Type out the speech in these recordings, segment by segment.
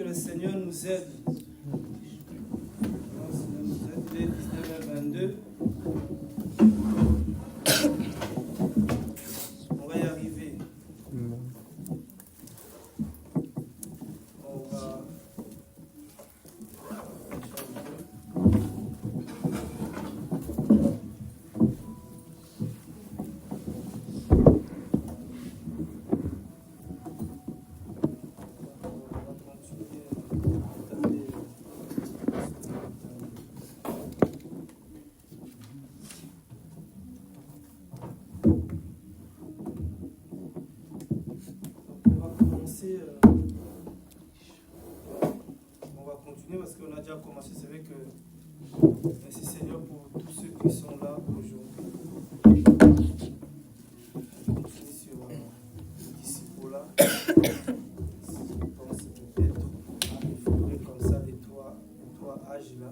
le Seigneur nous aide. Le Seigneur nous aide. Il est 19h22. On va y arriver. On va... Parce qu'on a déjà commencé, c'est vrai que merci Seigneur pour tous ceux qui sont là aujourd'hui. On continue sur le disciple-là. Je pense peut-être à effleurer comme ça les trois âges-là.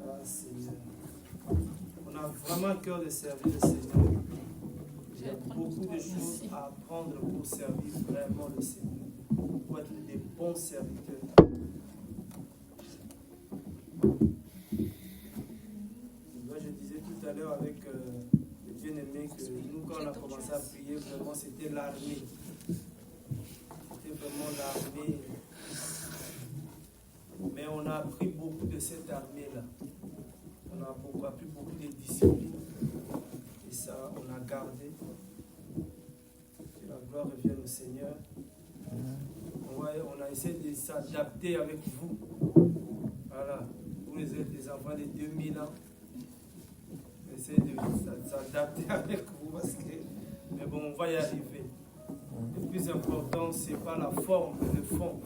Ah Seigneur. On a vraiment un cœur de servir le Seigneur. Il y a beaucoup de choses à apprendre pour servir vraiment le Seigneur. Pour être des bons serviteurs. Moi, je disais tout à l'heure avec le bien-aimé que nous, quand on a commencé à prier, vraiment, c'était l'armée. C'était vraiment l'armée. Mais on a appris beaucoup de cette armée-là. On a appris beaucoup de disciplines. Et ça, on a gardé. Que la gloire revienne au Seigneur. On a essayé de s'adapter avec vous. Voilà. Vous êtes des enfants de 2000 ans. On essaie de s'adapter avec vous parce que. Mais bon, on va y arriver. Le plus important, ce n'est pas la forme, mais le fond.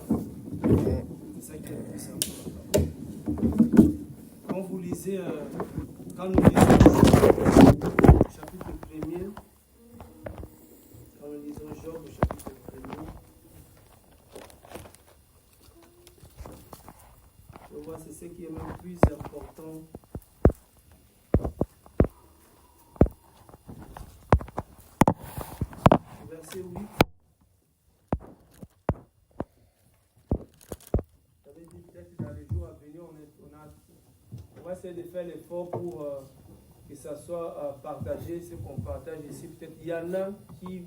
C'est ça qui est le plus important. Quand vous lisez, quand nous lisons le chapitre 1er, quand nous lisons Job, le chapitre 1er, je vois, c'est ce qui est même plus important. Verset 8. J'avais dit peut-être dans les jours à venir, on va essayer de faire l'effort pour que ça soit partagé, ce qu'on partage ici. Peut-être il y en a qui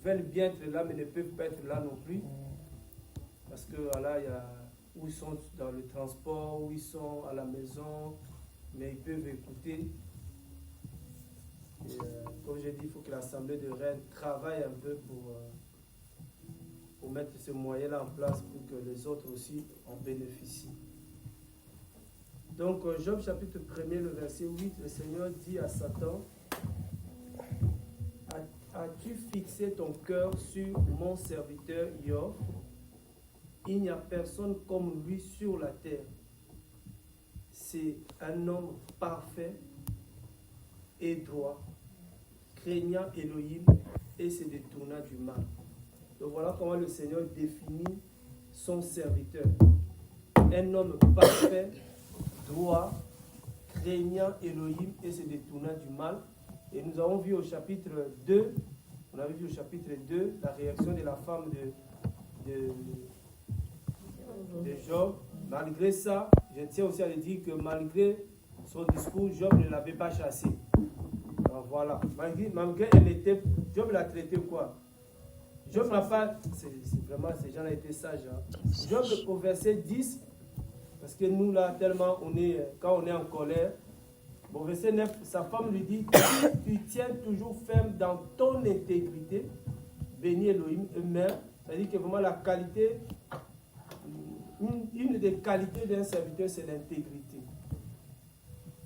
veulent bien être là, mais ne peuvent pas être là non plus. Parce que voilà, il y a où ils sont dans le transport, où ils sont à la maison, mais ils peuvent écouter. Et, comme j'ai dit, il faut que l'Assemblée de Rennes travaille un peu pour mettre ce moyen-là en place pour que les autres aussi en bénéficient. Donc, Job chapitre 1er, le verset 8, le Seigneur dit à Satan, as-tu fixé ton cœur sur mon serviteur Job? Il n'y a personne comme lui sur la terre. C'est un homme parfait et droit, craignant Elohim et se détournant du mal. Donc voilà comment le Seigneur définit son serviteur. Un homme parfait, droit, craignant Elohim et se détournant du mal. Et nous avons vu au chapitre 2, on avait vu au chapitre 2 la réaction de la femme de Job. Malgré ça, je tiens aussi à le dire que malgré son discours, Job ne l'avait pas chassé. Alors voilà. Malgré elle était, Job l'a traité quoi? Job n'a pas, c'est vraiment, ces gens-là étaient sages. Hein. Job au verset 10, parce que nous là, tellement quand on est en colère, au verset 9, sa femme lui dit, tu tiens toujours ferme dans ton intégrité, béni Elohim, mère. C'est-à-dire que vraiment la qualité, une des qualités d'un serviteur, c'est l'intégrité.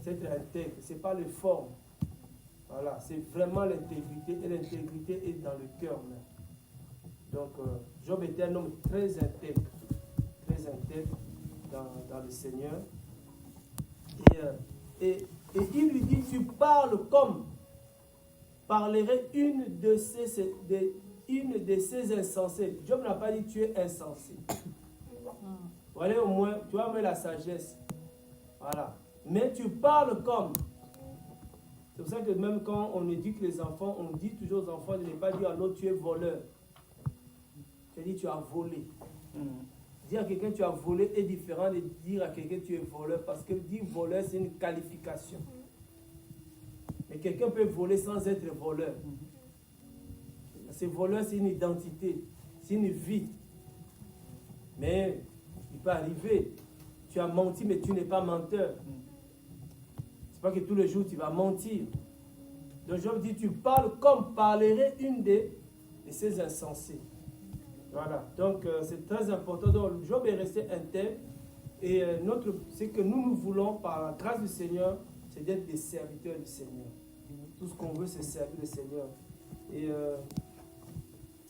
C'est être intègre, ce n'est pas les formes. Voilà, c'est vraiment l'intégrité, et l'intégrité est dans le cœur même. Donc, Job était un homme très intègre dans le Seigneur. Et il lui dit, tu parles comme parlerait une de ces insensés. Job n'a pas dit tu es insensé. Voilà, au moins, tu as la sagesse. Voilà. Mais tu parles comme. C'est pour ça que même quand on éduque les enfants, on dit toujours aux enfants de ne pas dire à l'autre tu es voleur. C'est-à-dire tu as volé. Dire à quelqu'un tu as volé est différent de dire à quelqu'un tu es voleur, parce que dire voleur c'est une qualification. Mais quelqu'un peut voler sans être voleur. Parce que voleur c'est une identité, c'est une vie. Mais il peut arriver, tu as menti mais tu n'es pas menteur. C'est pas que tous les jours tu vas mentir. Donc Job dit tu parles comme parlerait une de ces insensés. Voilà, donc c'est très important. Donc Job est resté intègre et ce que nous voulons par la grâce du Seigneur, c'est d'être des serviteurs du Seigneur. Tout ce qu'on veut, c'est servir le Seigneur.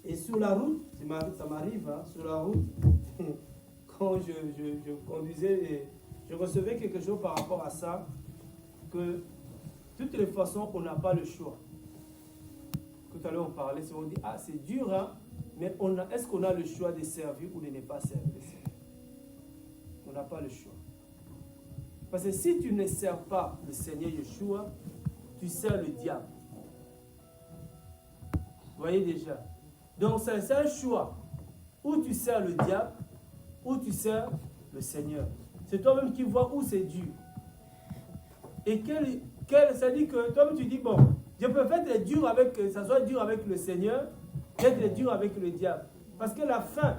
Et sur la route, ça m'arrive, hein, sur la route, quand je conduisais, je recevais quelque chose par rapport à ça, que de toutes les façons, on n'a pas le choix. Tout à l'heure, on parlait, on dit, ah, c'est dur, hein, mais est-ce qu'on a le choix de servir ou de ne pas servir le Seigneur? On n'a pas le choix. Parce que si tu ne sers pas le Seigneur Yeshua, tu sers le diable. Vous voyez déjà. Donc c'est un choix. Ou tu sers le diable, ou tu sers le Seigneur. C'est toi-même qui vois où c'est dur. Et ça dit que toi-même tu dis, bon, je préfère être dur que ça soit dur avec le Seigneur, qu'être dur avec le diable. Parce que la fin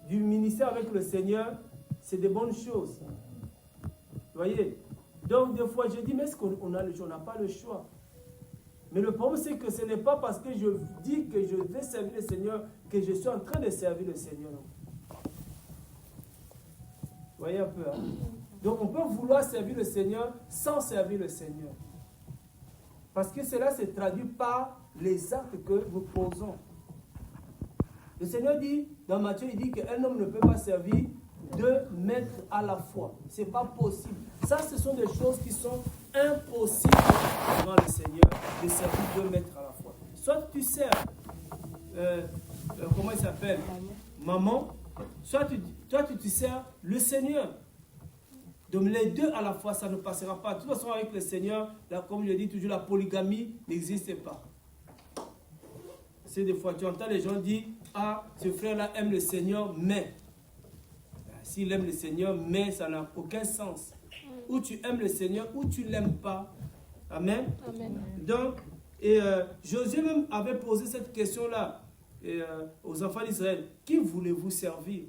du ministère avec le Seigneur, c'est de bonnes choses. Vous voyez? Donc des fois je dis, mais est-ce qu'on a le choix? On n'a pas le choix. Mais le problème c'est que ce n'est pas parce que je dis que je vais servir le Seigneur que je suis en train de servir le Seigneur. Vous voyez un peu, hein? Donc on peut vouloir servir le Seigneur sans servir le Seigneur. Parce que cela se traduit par les actes que nous posons. Le Seigneur dit, dans Matthieu, il dit qu'un homme ne peut pas servir deux maîtres à la fois. Ce n'est pas possible. Ça, ce sont des choses qui sont impossibles devant le Seigneur, de servir deux maîtres à la fois. Soit tu sers, comment il s'appelle? Maman. Soit tu sers le Seigneur. Donc les deux à la fois, ça ne passera pas. De toute façon, avec le Seigneur, là, comme je dis toujours, la polygamie n'existe pas. C'est des fois, tu entends les gens dire, ah, ce frère-là aime le Seigneur, mais. S'il aime le Seigneur, mais ça n'a aucun sens. Ou tu aimes le Seigneur, ou tu ne l'aimes pas. Amen. Amen. Donc, Josué même avait posé cette question-là aux enfants d'Israël. Qui voulez-vous servir?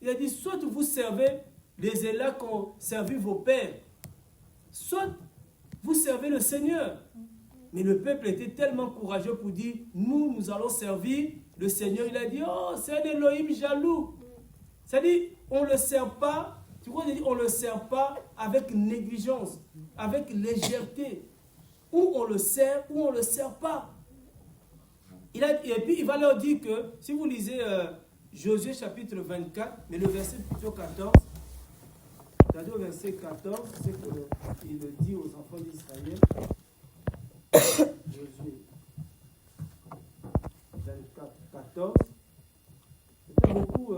Il a dit, soit vous servez les élèves qui ont servi vos pères, soit vous servez le Seigneur. Mais le peuple était tellement courageux pour dire, nous allons servir le Seigneur. Il a dit, oh, c'est un Elohim jaloux. C'est-à-dire, on ne le sert pas, tu vois, on ne le sert pas avec négligence, avec légèreté. Ou on le sert, ou on ne le sert pas. Et puis, il va leur dire que, si vous lisez Josué chapitre 24, mais le verset plutôt 14, regardez au verset 14, c'est qu'il le dit aux enfants d'Israël. Josué 14. Beaucoup,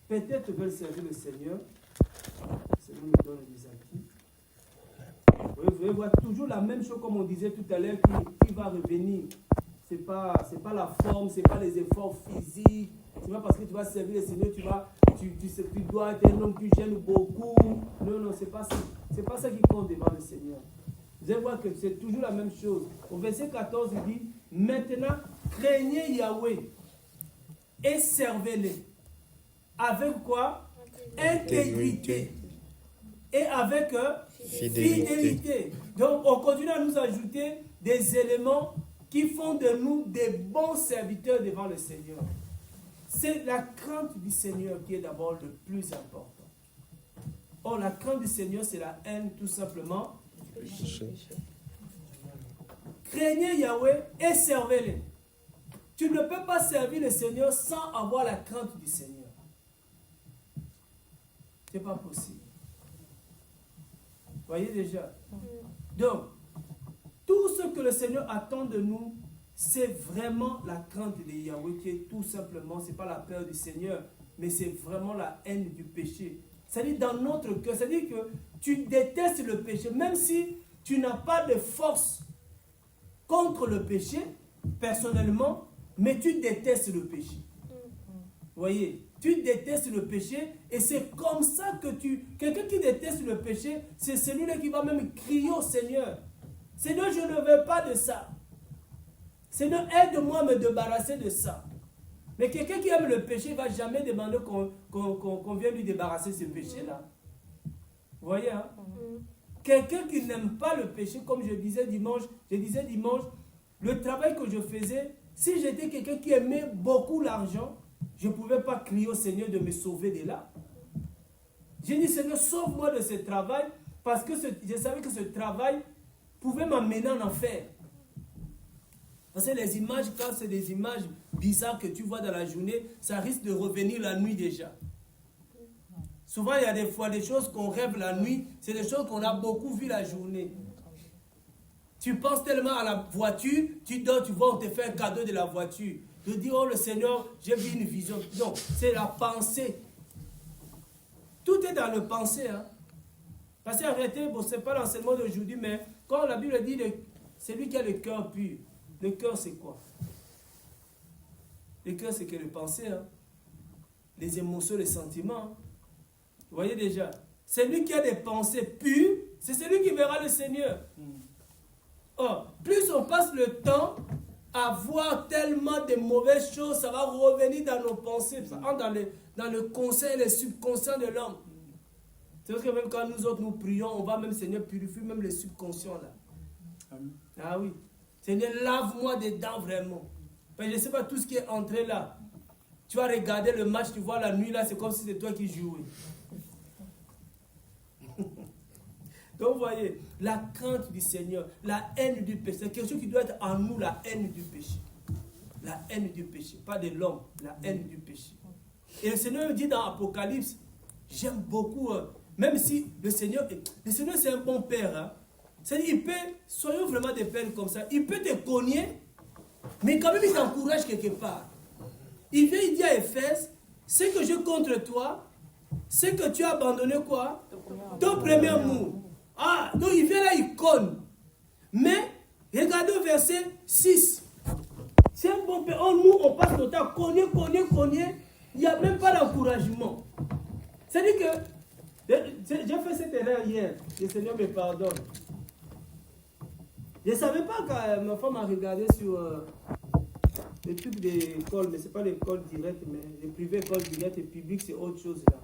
peut-être veulent servir le Seigneur. C'est nous qui donne des acquis. Vous allez voir toujours la même chose comme on disait tout à l'heure qui va revenir. C'est pas la forme, c'est pas les efforts physiques. C'est pas parce que tu vas servir le Seigneur, tu dois être un homme qui gêne beaucoup. Non, c'est pas ça qui compte devant le Seigneur. Vous allez voir que c'est toujours la même chose. Au verset 14, il dit, maintenant, craignez Yahweh et servez-les. Avec quoi? Intégrité. Et avec fidélité. Donc, on continue à nous ajouter des éléments qui font de nous des bons serviteurs devant le Seigneur. C'est la crainte du Seigneur qui est d'abord le plus important. Or, la crainte du Seigneur, c'est la haine tout simplement du péché. Craignez Yahweh et servez-les. Tu ne peux pas servir le Seigneur sans avoir la crainte du Seigneur. Ce n'est pas possible. Vous voyez déjà? Donc, tout ce que le Seigneur attend de nous, c'est vraiment la crainte de Yahweh qui est tout simplement, ce n'est pas la peur du Seigneur, mais c'est vraiment la haine du péché. C'est-à-dire dans notre cœur, c'est-à-dire que tu détestes le péché, même si tu n'as pas de force contre le péché, personnellement, mais tu détestes le péché. Voyez, tu détestes le péché et c'est comme ça que quelqu'un qui déteste le péché, c'est celui-là qui va même crier au Seigneur. Seigneur, je ne veux pas de ça. Seigneur, aide-moi à me débarrasser de ça. Mais quelqu'un qui aime le péché ne va jamais demander qu'on vienne lui débarrasser de ce péché-là. Vous voyez, hein? Quelqu'un qui n'aime pas le péché, comme je disais dimanche, le travail que je faisais, si j'étais quelqu'un qui aimait beaucoup l'argent, je ne pouvais pas crier au Seigneur de me sauver de là. J'ai dit, Seigneur, sauve-moi de ce travail, parce que je savais que ce travail pouvait m'amener en enfer. Parce que les images, quand c'est des images bizarres que tu vois dans la journée, ça risque de revenir la nuit déjà. Souvent, il y a des fois des choses qu'on rêve la nuit, c'est des choses qu'on a beaucoup vues la journée. Tu penses tellement à la voiture, tu dors, tu vois, on te fait un cadeau de la voiture. Tu dis, oh le Seigneur, j'ai vu une vision. Non, c'est la pensée. Tout est dans le pensée. Hein. Parce qu'en réalité, bon, ce n'est pas l'enseignement d'aujourd'hui, mais quand la Bible dit, c'est lui qui a le cœur pur. Le cœur, c'est quoi? Le cœur, c'est que les pensées, hein. Les émotions, les sentiments. Hein. Vous voyez déjà, celui qui a des pensées pures, c'est celui qui verra le Seigneur. Or, plus on passe le temps à voir tellement de mauvaises choses, ça va revenir dans nos pensées, ça entre dans le conscient et le subconscient de l'homme. C'est parce que même quand nous autres nous prions, on va même, Seigneur, purifier même le subconscient là. Amen. Ah oui. Seigneur, lave-moi dedans vraiment. Parce que je ne sais pas tout ce qui est entré là. Tu vas regarder le match, tu vois la nuit là, c'est comme si c'était toi qui jouais. Donc vous voyez, la crainte du Seigneur, la haine du péché, c'est quelque chose qui doit être en nous, la haine du péché. La haine du péché, pas de l'homme, la haine du péché. Et le Seigneur dit dans Apocalypse, j'aime beaucoup, même si le Seigneur c'est un bon père. Hein. C'est-à-dire, il peut, soyons vraiment des pères comme ça, il peut te cogner, mais quand même il t'encourage quelque part. Il vient, il dit à Éphèse, ce que je contre toi, c'est que tu as abandonné quoi? Ton premier amour. Ah, donc il vient là, il cogne. Mais, regardez au verset 6. C'est un bon père. Nous, on passe notre temps à cogner. Il n'y a même pas d'encouragement. C'est-à-dire que, j'ai fait cette erreur hier. Le Seigneur me pardonne. Je ne savais pas quand ma femme a regardé sur le truc d'école, mais ce n'est pas l'école directe, mais le privé, école directe et publique, c'est autre chose là.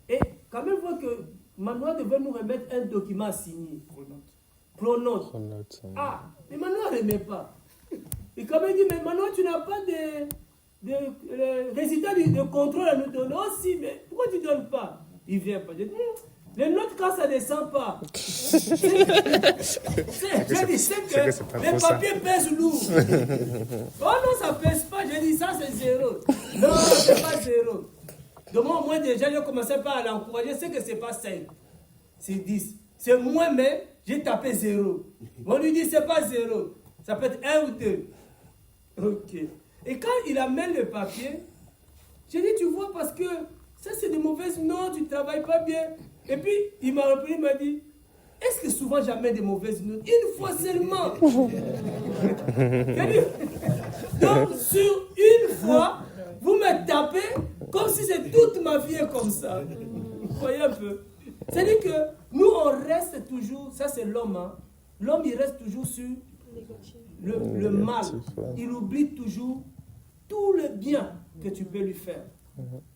Et quand même, voir que Manoir devait nous remettre un document à signer. Pronote. Ah, mais Manoir n'aimait pas. Et quand même, il dit, mais Manoir, tu n'as pas de résultat de contrôle à nous donner. Oh si, mais pourquoi tu ne donnes pas? Il ne vient pas. Je dis, les notes, quand ça ne descend pas, je dis, c'est que les papiers pèsent lourd. Oh non, ça ne pèse pas. Je dis, ça c'est 0. Non, ce n'est pas 0. Donc moi, au moins déjà, j'ai commencé par à l'encourager. Je sais que ce n'est pas 5, c'est 10. C'est moi, mais j'ai tapé 0. On lui dit, ce n'est pas 0. Ça peut être 1 ou 2. Ok. Et quand il amène le papier, j'ai dit, tu vois, parce que ça, c'est de mauvaises notes, tu ne travailles pas bien. Et puis, il m'a repris, il m'a dit, est-ce que souvent j'amène des mauvaises notes? Une fois seulement. Donc, sur une fois, vous me tapez comme si c'est toute ma vie comme ça. Vous voyez un peu? C'est-à-dire que nous, on reste toujours, ça c'est l'homme, hein. L'homme, il reste toujours sur le mal. Il oublie toujours tout le bien que tu peux lui faire.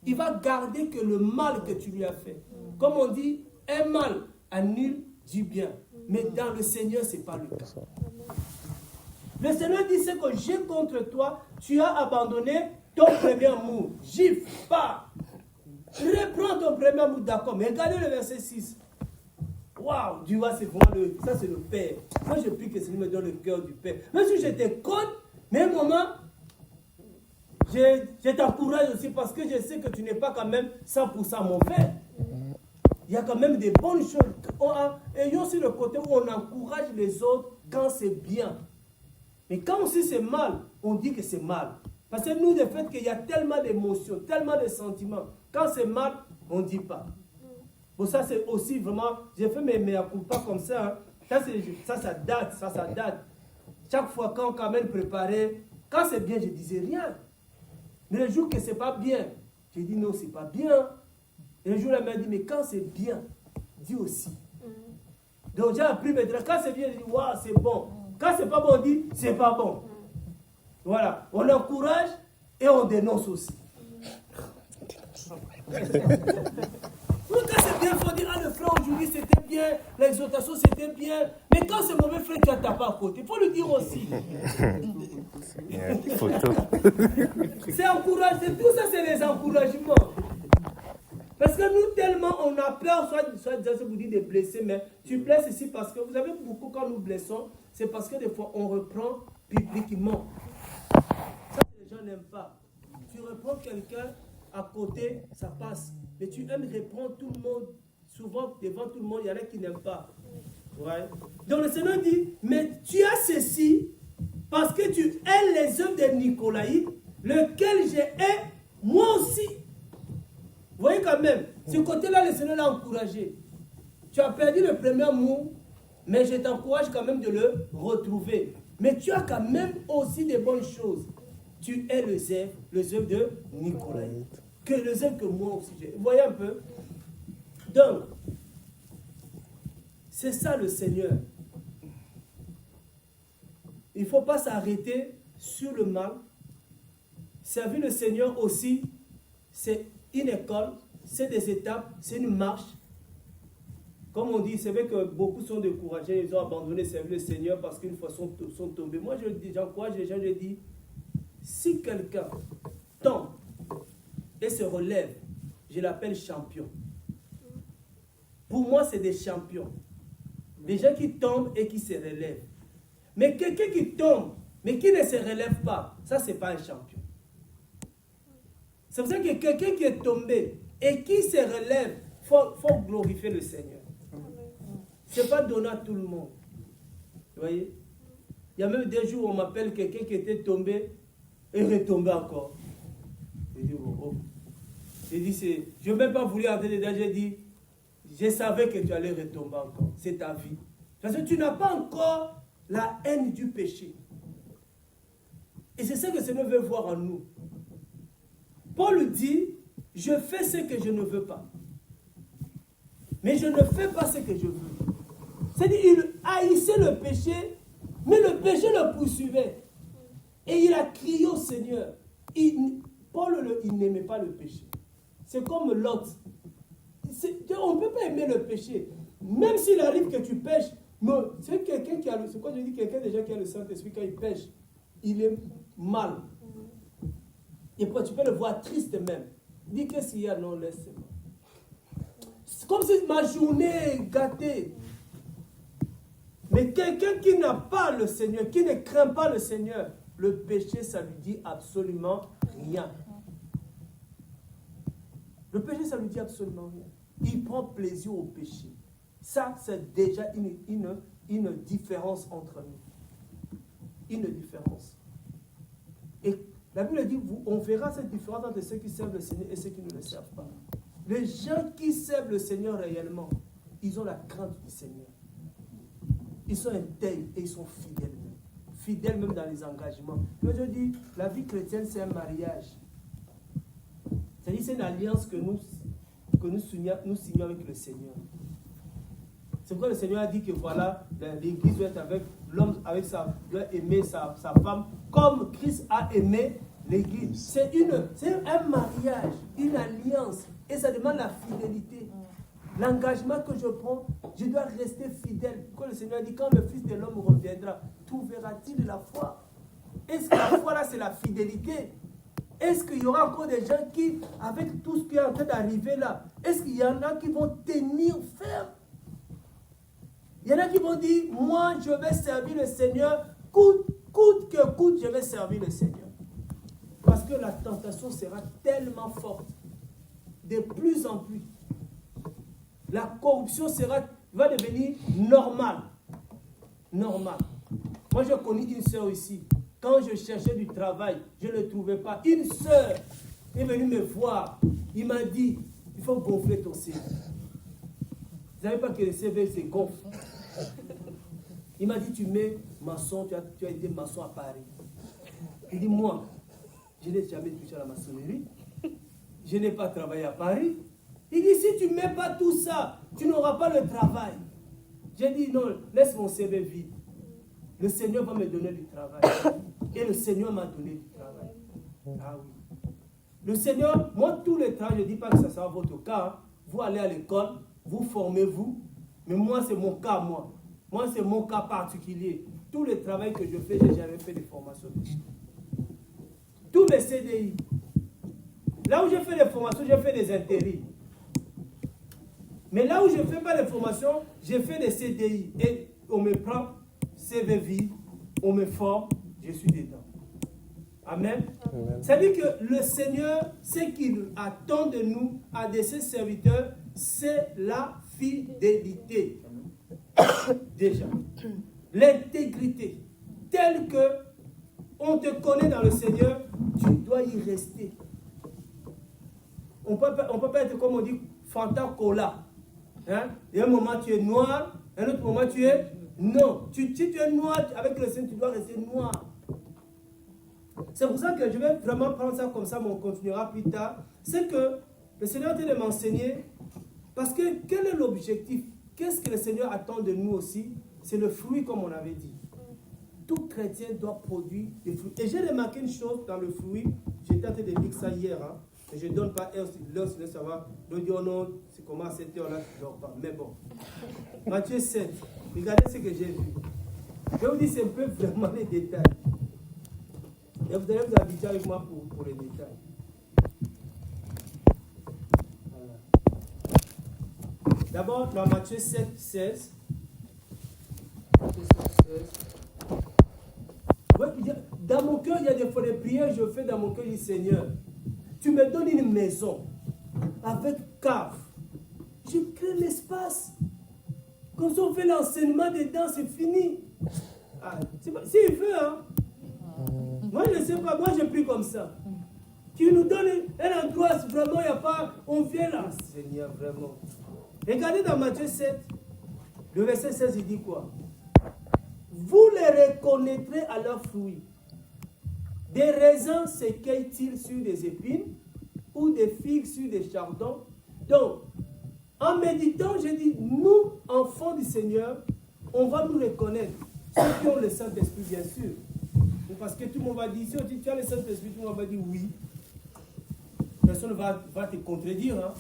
Il va garder que le mal que tu lui as fait. Comme on dit, un mal annule du bien. Mais dans le Seigneur, ce n'est pas le cas. Le Seigneur dit, c'est que j'ai contre toi, tu as abandonné ton premier amour. Gifle, pas. Reprends ton premier amour, d'accord. Mais regardez le verset 6. Waouh, Dieu, c'est vraiment ça c'est le Père. Moi, je prie que le Seigneur me donne le cœur du Père. Même si j'étais contre, mais un moment, je t'encourage aussi parce que je sais que tu n'es pas quand même 100% mauvais. Il y a quand même des bonnes choses. Ayons aussi le côté où on encourage les autres quand c'est bien. Mais quand aussi c'est mal, on dit que c'est mal. Parce que nous, le fait qu'il y a tellement d'émotions, tellement de sentiments, quand c'est mal, on ne dit pas. Bon, ça c'est aussi vraiment, j'ai fait mes culpas comme ça. Hein. Ça date. Chaque fois quand Kamel préparait, quand c'est bien, je ne disais rien. Mais le jour que ce n'est pas bien, j'ai dit non, ce n'est pas bien. Et le jour, la mère dit, mais quand c'est bien, dis aussi. Donc j'ai appris maintenant, quand c'est bien, je dis, waouh, c'est bon. Quand c'est pas bon, on dit, c'est pas bon. Voilà, on encourage et on dénonce aussi. Quand c'est bien, il faut dire, ah, le frère aujourd'hui c'était bien, l'exhortation c'était bien. Mais quand c'est mauvais, frère, tu as tapé à côté. Il faut le dire aussi. C'est encouragé, tout ça c'est des encouragements. Parce que nous, tellement on a peur, soit déjà vous dites de blesser, mais tu blesses ici parce que vous savez beaucoup quand nous blessons, c'est parce que des fois on reprend publiquement. Ça, les gens n'aiment pas. Tu reprends quelqu'un à côté, ça passe. Mais tu aimes reprendre tout le monde, souvent devant tout le monde, il y en a qui n'aiment pas. Ouais. Donc le Seigneur dit, mais tu as ceci parce que tu hais les œuvres de Nicolaïde, lequel j'ai hais moi aussi. Vous voyez quand même, ce côté-là, le Seigneur l'a encouragé. Tu as perdu le premier amour, mais je t'encourage quand même de le retrouver. Mais tu as quand même aussi des bonnes choses. Tu hais les œuvres de Nicolaïde. Que les œuvres que moi aussi j'ai. Vous voyez un peu? Donc, c'est ça le Seigneur. Il ne faut pas s'arrêter sur le mal. Servir le Seigneur aussi, c'est une école, c'est des étapes, c'est une marche. Comme on dit, c'est vrai que beaucoup sont découragés, ils ont abandonné servir le Seigneur parce qu'une fois sont tombés. Moi, j'encourage les gens, je dis, si quelqu'un tombe et se relève, je l'appelle champion. Pour moi, c'est des champions. Des gens qui tombent et qui se relèvent. Mais quelqu'un qui tombe, mais qui ne se relève pas, ça, ce n'est pas un champion. C'est pour ça que quelqu'un qui est tombé et qui se relève, il faut glorifier le Seigneur. Ce n'est pas donné à tout le monde. Vous voyez? Il y a même des jours où on m'appelle quelqu'un qui était tombé et retombé encore. J'ai dit, oh. J'ai dit, je n'ai même pas voulu entrer dedans. J'ai dit, je savais que tu allais retomber encore. C'est ta vie. Parce que tu n'as pas encore la haine du péché. Et c'est ça que le Seigneur veut voir en nous. Paul dit, je fais ce que je ne veux pas. Mais je ne fais pas ce que je veux. C'est-à-dire, il haïssait le péché, mais le péché le poursuivait. Et il a crié au Seigneur. Paul, il n'aimait pas le péché. C'est comme Lot. On ne peut pas aimer le péché. Même s'il arrive que tu pêches, c'est quelqu'un qui a le... C'est quoi je dis, quelqu'un déjà qui a le Saint-Esprit, quand il pêche, il est mal. Et puis tu peux le voir triste même. Dis qu'est-ce qu'il y a, non, laisse-moi. C'est comme si ma journée est gâtée. Mais quelqu'un qui n'a pas le Seigneur, qui ne craint pas le Seigneur, le péché, ça lui dit absolument rien. Le péché, ça lui dit absolument rien. Il prend plaisir au péché. Ça, c'est déjà une différence entre nous. Une différence. Et la Bible dit, on verra cette différence entre ceux qui servent le Seigneur et ceux qui ne le servent pas. Les gens qui servent le Seigneur réellement, ils ont la crainte du Seigneur. Ils sont intègres et ils sont fidèles. Fidèles même dans les engagements. Je dis, la vie chrétienne, c'est un mariage. C'est-à-dire, c'est une alliance que nous signons avec le Seigneur. C'est pourquoi le Seigneur a dit que voilà, l'Église doit être avec l'homme, doit aimer sa femme comme Christ a aimé l'Église. C'est un mariage, une alliance. Et ça demande la fidélité. L'engagement que je prends, je dois rester fidèle. Quand le Seigneur dit, quand le Fils de l'homme reviendra, trouvera-t-il la foi? Est-ce que la foi là, c'est la fidélité? Est-ce qu'il y aura encore des gens qui, avec tout ce qui est en train d'arriver là, est-ce qu'il y en a qui vont tenir ferme? Il y en a qui vont dire, moi je vais servir le Seigneur, coûte que coûte, je vais servir le Seigneur. Parce que la tentation sera tellement forte, de plus en plus. La corruption va devenir normale. Normale. Moi j'ai connu une sœur ici. Quand je cherchais du travail, je ne le trouvais pas. Une sœur est venue me voir. Il m'a dit, il faut gonfler ton CV. Vous ne savez pas que le CV c'est gonfle. Il m'a dit, tu mets maçon, tu as été maçon à Paris. Il dit, moi, Je n'ai jamais touché à la maçonnerie. Je n'ai pas travaillé à Paris. Il dit, si tu ne mets pas tout ça, tu n'auras pas le travail. J'ai dit, non, laisse mon CV vide. Le Seigneur va me donner du travail. Et le Seigneur m'a donné du travail. Ah oui. Le Seigneur, moi, tous les travail, je ne dis pas que ça sera votre cas. Vous allez à l'école, vous formez-vous. Mais moi, c'est mon cas, moi. Moi, c'est mon cas particulier. Tous les travaux que je fais, j'ai jamais fait de formation. Tous les CDI. Là où j'ai fait des formations, j'ai fait des intérims. Mais là où je ne fais pas de formation, j'ai fait des CDI. Et on me prend CV vide, on me forme, je suis dedans. Amen. Ça veut dire que le Seigneur, ce qu'il attend de nous, à de ses serviteurs, c'est la fidélité. Déjà. L'intégrité. Telle que on te connaît dans le Seigneur, tu dois y rester. On ne peut pas être, comme on dit, fanta cola. Hein? Et un moment tu es noir, un autre moment tu es... Non. Si tu es noir avec le Seigneur, tu dois rester noir. C'est pour ça que je vais vraiment prendre ça comme ça, mais on continuera plus tard. C'est que le Seigneur a de m'enseigner, parce que quel est l'objectif? Qu'est-ce que le Seigneur attend de nous aussi? C'est le fruit, comme on avait dit. Tout chrétien doit produire des fruits. Et j'ai remarqué une chose dans le fruit, j'étais en train de dire ça hier, hein, et je ne donne pas l'heure, sinon ça va. Donc, oh non, c'est comment à cette heure-là, je ne dors pas. Mais bon. Matthieu 7, regardez ce que j'ai vu. Je vous dis, c'est un peu vraiment les détails. Et vous allez vous habituer avec moi pour les détails. Voilà. D'abord, dans Matthieu 7, 16. Matthieu 7, 16. Dans mon cœur, il y a des fois des prières que je fais dans mon cœur, je dis Seigneur, tu me donnes une maison avec cave. Je crée l'espace. Comme ça, on fait l'enseignement dedans, c'est fini. Ah, s'il veut, hein. Moi, je ne sais pas, moi, je prie comme ça. Tu nous donnes un endroit, vraiment, il n'y a pas, on vient là. Seigneur, vraiment. Regardez dans Matthieu 7, le verset 16, il dit quoi? Vous les reconnaîtrez à leurs fruits. Des raisins s'écueillent-ils sur des épines ou des figues sur des chardons? Donc, en méditant, j'ai dit, nous, enfants du Seigneur, on va nous reconnaître. Ceux qui ont le Saint-Esprit, bien sûr. Parce que tout le monde va dire, si on dit tu as le Saint-Esprit, tout le monde va dire oui. Personne ne va te contredire. Hein.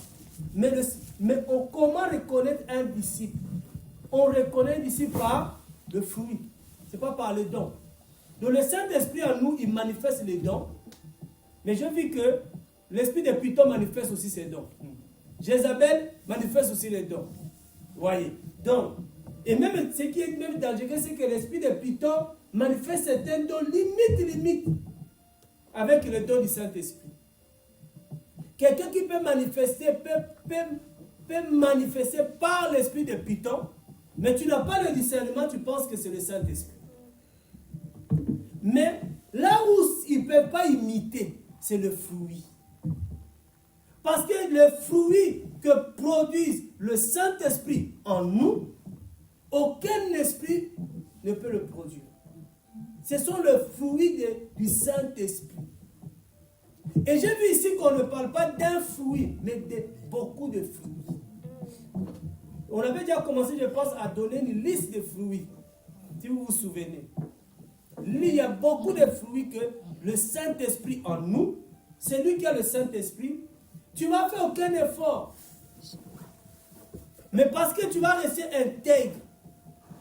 Mais comment reconnaître un disciple? On reconnaît un disciple par le fruit. Ce n'est pas par les dons. Donc le Saint-Esprit en nous, il manifeste les dons. Mais je vis que l'esprit de Python manifeste aussi ses dons. Jézabel manifeste aussi les dons. Voyez. Donc, et même ce qui est même dangereux, c'est que l'esprit de Python manifeste certains dons limite avec le don du Saint-Esprit. Quelqu'un qui peut manifester par l'esprit de Python, mais tu n'as pas le discernement, tu penses que c'est le Saint-Esprit. Mais là où ils ne peuvent pas imiter, c'est le fruit. Parce que le fruit que produise le Saint-Esprit en nous, aucun esprit ne peut le produire. Ce sont les fruits du Saint-Esprit. Et j'ai vu ici qu'on ne parle pas d'un fruit, mais de beaucoup de fruits. On avait déjà commencé, je pense, à donner une liste de fruits, si vous vous souvenez. Il y a beaucoup de fruits que le Saint-Esprit en nous, celui qui a le Saint-Esprit, tu ne vas faire aucun effort. Mais parce que tu vas rester intègre.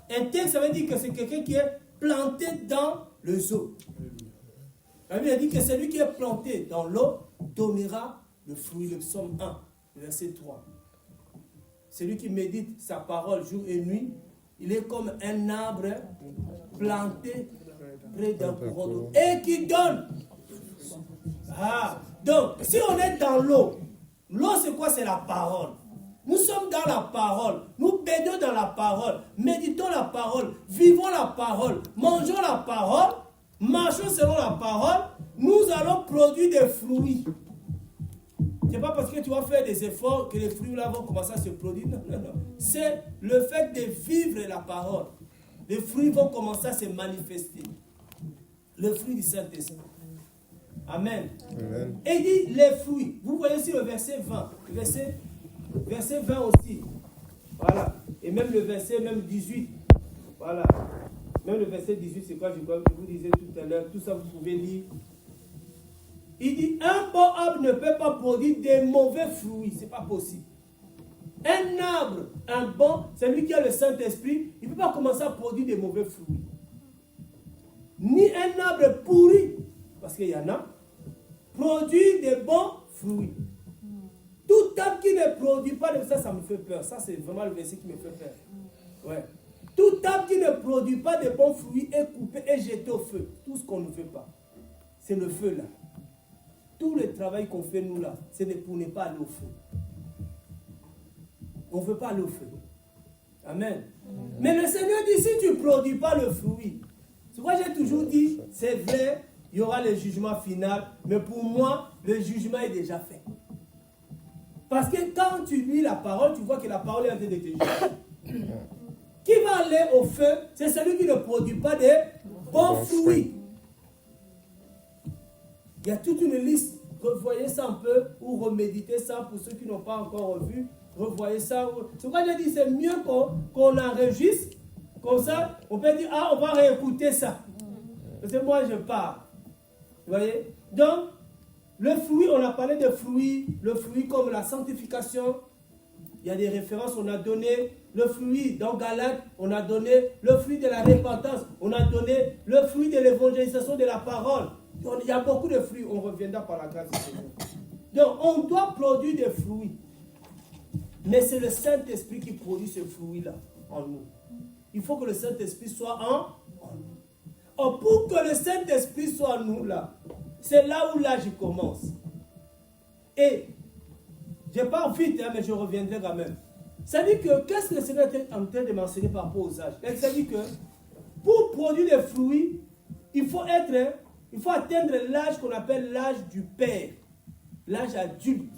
Intègre, ça veut dire que c'est quelqu'un qui est planté dans le zoo. La Bible dit que celui qui est planté dans l'eau donnera le fruit, le psaume 1, verset 3. Celui qui médite sa parole jour et nuit, il est comme un arbre planté près d'un courant d'eau et qui donne. Ah, donc, si on est dans l'eau, l'eau c'est quoi? C'est la parole. Nous sommes dans la parole, nous baignons dans la parole, méditons la parole, vivons la parole, mangeons la parole, marchons selon la parole, nous allons produire des fruits. Ce n'est pas parce que tu vas faire des efforts que les fruits là vont commencer à se produire. Non, non, non. C'est le fait de vivre la parole. Les fruits vont commencer à se manifester. Le fruit du Saint-Esprit. Amen. Amen. Et il dit les fruits. Vous voyez ici le verset 20. Verset 20 aussi. Voilà. Et même le verset même 18. Voilà. Même le verset 18, c'est quoi? Je vous disais tout à l'heure. Tout ça, vous pouvez lire. Il dit, un bon arbre ne peut pas produire des mauvais fruits. Ce n'est pas possible. Un arbre, un bon, c'est lui qui a le Saint-Esprit, il ne peut pas commencer à produire des mauvais fruits. Ni un arbre pourri, parce qu'il y en a, produit des bons fruits. Tout arbre qui ne produit pas de ça me fait peur. Ça, c'est vraiment le verset qui me fait peur. Ouais. Tout arbre qui ne produit pas de bons fruits est coupé et jeté au feu. Tout ce qu'on ne veut pas. C'est le feu là. Tout le travail qu'on fait nous là, c'est pour ne pas aller au feu. On ne veut pas aller au feu. Amen. Mais le Seigneur dit, si tu ne produis pas le fruit, c'est pourquoi j'ai toujours dit, c'est vrai, il y aura le jugement final, mais pour moi, le jugement est déjà fait. Parce que quand tu lis la parole, tu vois que la parole est en train de te juger. Qui va aller au feu, c'est celui qui ne produit pas de bons fruits. Il y a toute une liste. Revoyez ça un peu ou reméditez ça pour ceux qui n'ont pas encore revu. Revoyez ça. C'est pourquoi j'ai dit c'est mieux qu'on enregistre. Comme ça, on peut dire, ah, on va réécouter ça. Parce que moi, je pars. Vous voyez? Donc, le fruit, on a parlé de fruits. Le fruit comme la sanctification. Il y a des références, on a donné. Le fruit dans Galates, on a donné. Le fruit de la repentance, on a donné. Le fruit de l'évangélisation de la parole. Il y a beaucoup de fruits, on reviendra par la grâce de Dieu. Donc, on doit produire des fruits. Mais c'est le Saint-Esprit qui produit ce fruit-là en nous. Il faut que le Saint-Esprit soit en nous. Or, pour que le Saint-Esprit soit en nous, là, c'est là où l'âge commence. Et, je pars vite, hein, mais je reviendrai quand même. Ça dit que, qu'est-ce que le Seigneur est en train de m'enseigner par rapport aux âges? Ça dit que, pour produire des fruits, il faut atteindre l'âge qu'on appelle l'âge du père, l'âge adulte,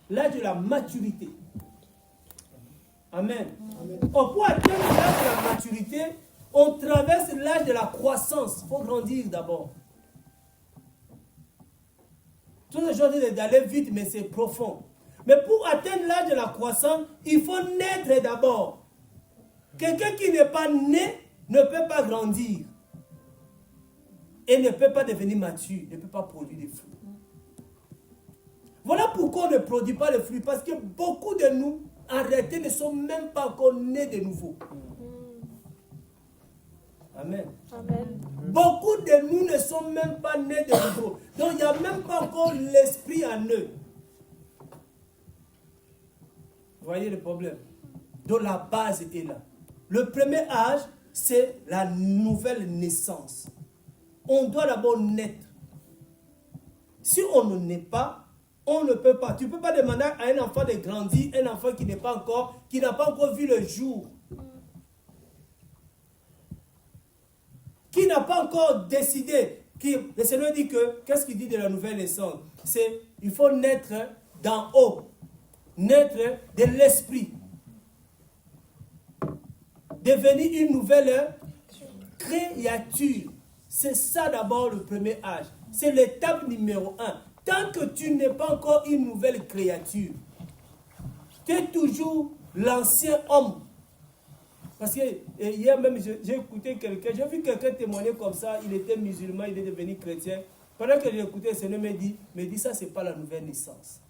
l'âge de la maturité. Amen. Or, pour atteindre l'âge de la maturité, on traverse l'âge de la croissance. Il faut grandir d'abord. Tout le gens disent d'aller vite, mais c'est profond. Mais pour atteindre l'âge de la croissance, il faut naître d'abord. Quelqu'un qui n'est pas né ne peut pas grandir. Et ne peut pas devenir mature, ne peut pas produire des fruits. Voilà pourquoi on ne produit pas de fruits. Parce que beaucoup de nous, en réalité, ne sont même pas encore nés de nouveau. Amen. Amen. Beaucoup de nous ne sont même pas nés de nouveau. Donc il n'y a même pas encore l'esprit en eux. Vous voyez le problème? Donc la base est là. Le premier âge, c'est la nouvelle naissance. On doit d'abord naître. Si on ne naît pas, on ne peut pas. Tu ne peux pas demander à un enfant de grandir, un enfant qui n'a pas encore vu le jour. Qui n'a pas encore décidé. Le Seigneur dit que, qu'est-ce qu'il dit de la nouvelle naissance? C'est, il faut naître d'en haut. Naître de l'esprit. Devenir une nouvelle créature. C'est ça d'abord le premier âge. C'est l'étape numéro 1. Tant que tu n'es pas encore une nouvelle créature, tu es toujours l'ancien homme. Parce que hier même, j'ai écouté quelqu'un, j'ai vu quelqu'un témoigner comme ça, il était musulman, il est devenu chrétien. Pendant que j'ai écouté, le Seigneur me dit, ça c'est pas la nouvelle naissance.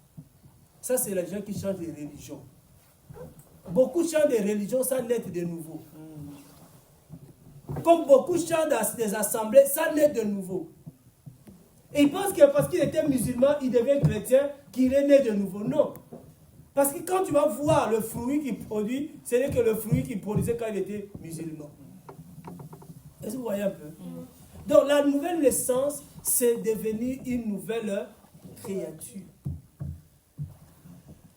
Ça c'est les gens qui changent de religion. Beaucoup changent de religion sans naître de nouveau. Comme beaucoup changent dans des assemblées sans naître de nouveau. Et ils pensent que parce qu'il était musulman, il devient chrétien, qu'il est né de nouveau. Non. Parce que quand tu vas voir le fruit qu'il produit, ce n'est que le fruit qu'il produisait quand il était musulman. Est-ce que vous voyez un peu? Donc la nouvelle naissance, c'est devenir une nouvelle créature.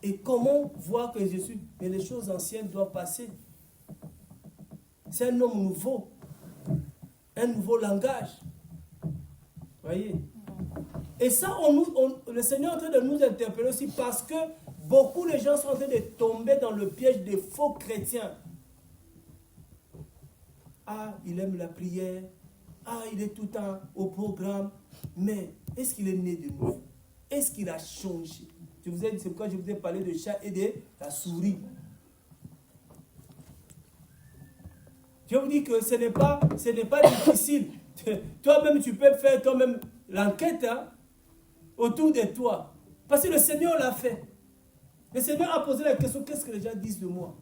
Et comment voir que Jésus, mais les choses anciennes doivent passer. C'est un homme nouveau. Un nouveau langage. Vous voyez? Et ça, le Seigneur est en train de nous interpeller aussi parce que beaucoup de gens sont en train de tomber dans le piège des faux chrétiens. Ah, il aime la prière. Ah, il est tout le temps au programme. Mais est-ce qu'il est né de nouveau? Est-ce qu'il a changé? Je vous ai dit, c'est pourquoi je vous ai parlé de chat et de la souris. Je vous dis que ce n'est pas difficile. Toi-même, tu peux faire toi-même l'enquête autour de toi. Parce que le Seigneur l'a fait. Le Seigneur a posé la question, qu'est-ce que les gens disent de moi?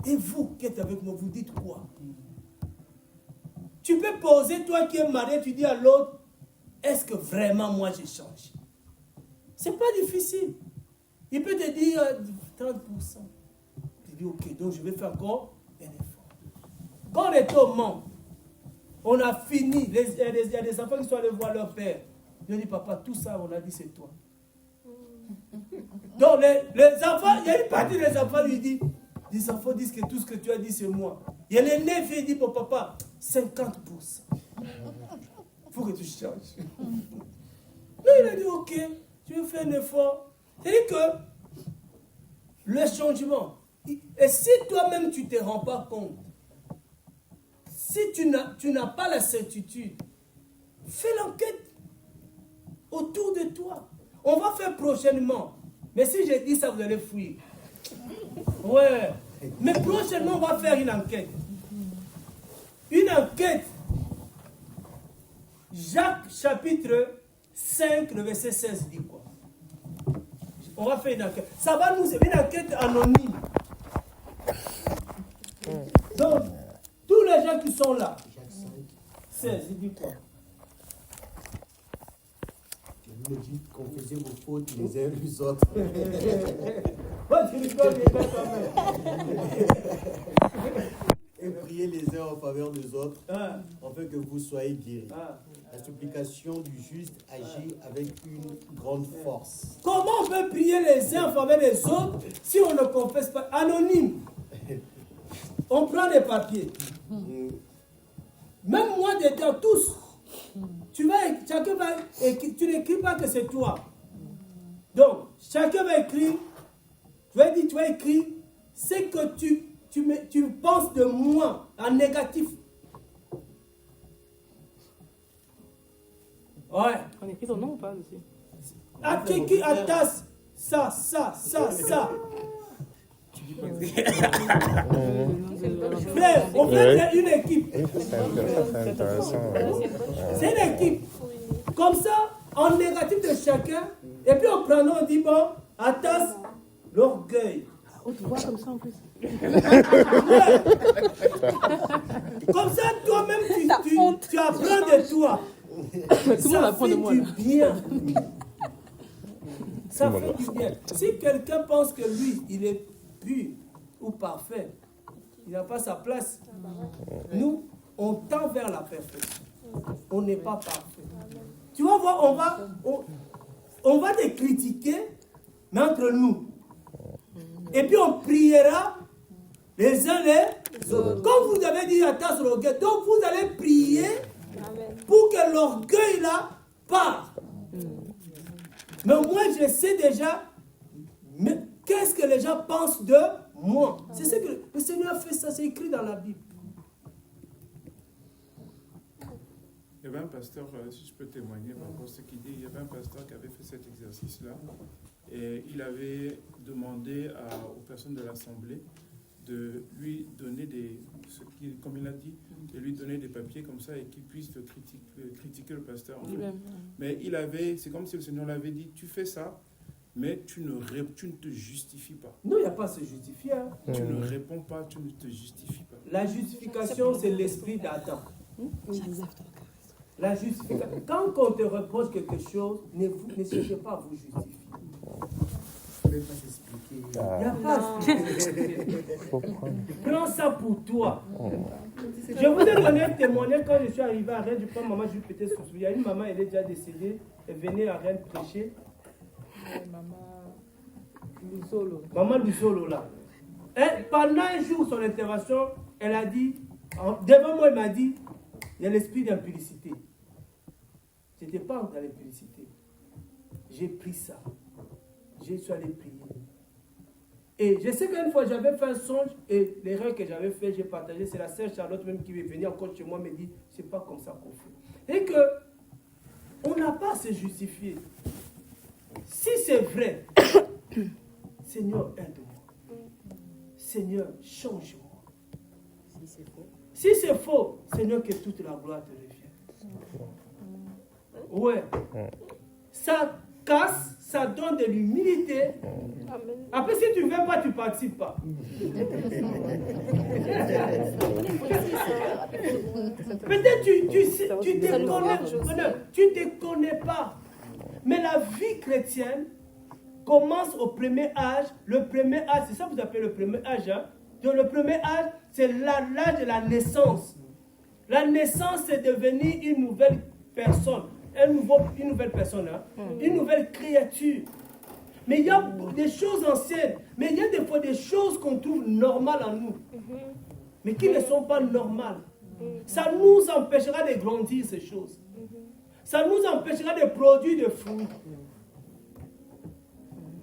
Et vous qui êtes avec moi, vous dites quoi? Tu peux poser, toi qui es marié, tu dis à l'autre, est-ce que vraiment moi j'ai changé? C'est pas difficile. Il peut te dire 30%. Tu dis, ok, donc je vais faire encore un effort. Quand on est au Mans, on a fini. Il y a des enfants qui sont allés voir leur père. Ils ont dit, papa, tout ça, on a dit, c'est toi. Donc, les enfants, il y a une partie des enfants lui dit, les enfants disent que tout ce que tu as dit, c'est moi. Il y a l'aîné qui dit, pour papa, 50%. Il faut que tu changes. Mais il a dit, ok, tu veux faire un effort. C'est-à-dire que le changement, et si toi-même tu ne te rends pas compte, si tu n'as pas la certitude, fais l'enquête autour de toi. On va faire prochainement. Mais si je dis ça, vous allez fuir. Ouais. Mais prochainement, on va faire une enquête. Une enquête. Jacques chapitre 5, le verset 16 dit quoi? On va faire une enquête. Ça va nous aider, une enquête anonyme. Donc, tous les gens qui sont là, 16, il dit quoi? Il me dit qu'on faisait vos fautes les uns les autres. Et priez les uns en faveur des autres, afin que vous soyez guéris. La supplication du juste agit avec une grande force. Comment on peut prier les uns en faveur des autres si on ne confesse pas? Anonyme. On prend des papiers. Même moi, dedans, tous. Chacun va écrire. Tu n'écris pas que c'est toi. Donc, chacun va écrire. Tu vas écrire ce que tu penses de moi en négatif. Ouais. On écrit ton nom ou pas aussi? À qui attache ça. Frère, on fait une équipe. C'est une équipe. Comme ça, en négatif de chacun, et puis on prend, on dit bon, attache l'orgueil. Oh, tu vois comme ça en plus. Comme ça, toi-même, tu apprends de toi. Tout le monde apprend de moi. Ça fait du bien. Ça fait du bien. Si quelqu'un pense que lui, il est pur ou parfait, il n'a pas sa place. Nous, on tend vers la perfection. On n'est pas parfait. Tu vas voir, on va te critiquer, mais entre nous. Et puis on priera les uns les autres. Comme vous avez dit à ta l'orgueil, donc vous allez prier pour que l'orgueil là parte. Mais moi je sais déjà qu'est-ce que les gens pensent de moi. C'est ce que le Seigneur a fait, ça c'est écrit dans la Bible. Il y avait un pasteur, si je peux témoigner par rapport à ce qu'il dit, il y avait un pasteur qui avait fait cet exercice-là et il avait demandé aux personnes de l'Assemblée de lui donner comme il a dit, de lui donner des papiers comme ça et qu'il puisse critiquer le pasteur. En fait. Mais c'est comme si le Seigneur l'avait dit, tu fais ça, mais tu ne te justifies pas. Non, il n'y a pas à se justifier. Hein. Tu ne réponds pas, tu ne te justifies pas. La justification, c'est l'esprit d'Adam. La justification. Quand on te reproche quelque chose, ne cherchez pas à vous justifier. Il ne faut pas s'expliquer. Il n'y a pas à s'expliquer. Prends ça pour toi. Je vous ai donné un témoignage quand je suis arrivé à Rennes. Je prends maman, je vais peut-être se souvenir. Il y a une maman, elle est déjà décédée. Elle venait à Rennes prêcher. Maman Luzolo, là. Et pendant un jour, son intervention, elle a dit, devant moi, elle m'a dit, il y a l'esprit d'impudicité. Je n'étais pas dans l'impudicité. J'ai pris ça. Je suis allé prier. Et je sais qu'une fois, j'avais fait un songe et l'erreur que j'avais fait, j'ai partagé. C'est la sœur Charlotte même qui est venue encore chez moi me dit, c'est pas comme ça qu'on fait. Et que On n'a pas à se justifier. Si c'est vrai, Seigneur, aide-moi. Seigneur, change-moi. Si c'est faux, Seigneur, que toute la gloire te revienne. Ouais. Ça casse, ça donne de l'humilité. Après, si tu ne veux pas, tu ne participes pas. Peut-être tu ne te connais pas. Mais la vie chrétienne commence au premier âge. Le premier âge, c'est ça que vous appelez le premier âge. Hein? Donc le premier âge, c'est l'âge de la naissance. La naissance, c'est devenir une nouvelle personne. Une nouvelle personne, hein? Une nouvelle créature. Mais il y a des choses anciennes. Mais il y a des fois des choses qu'on trouve normales en nous. Mais qui ne sont pas normales. Ça nous empêchera de grandir ces choses. Ça nous empêchera de produire des fruits.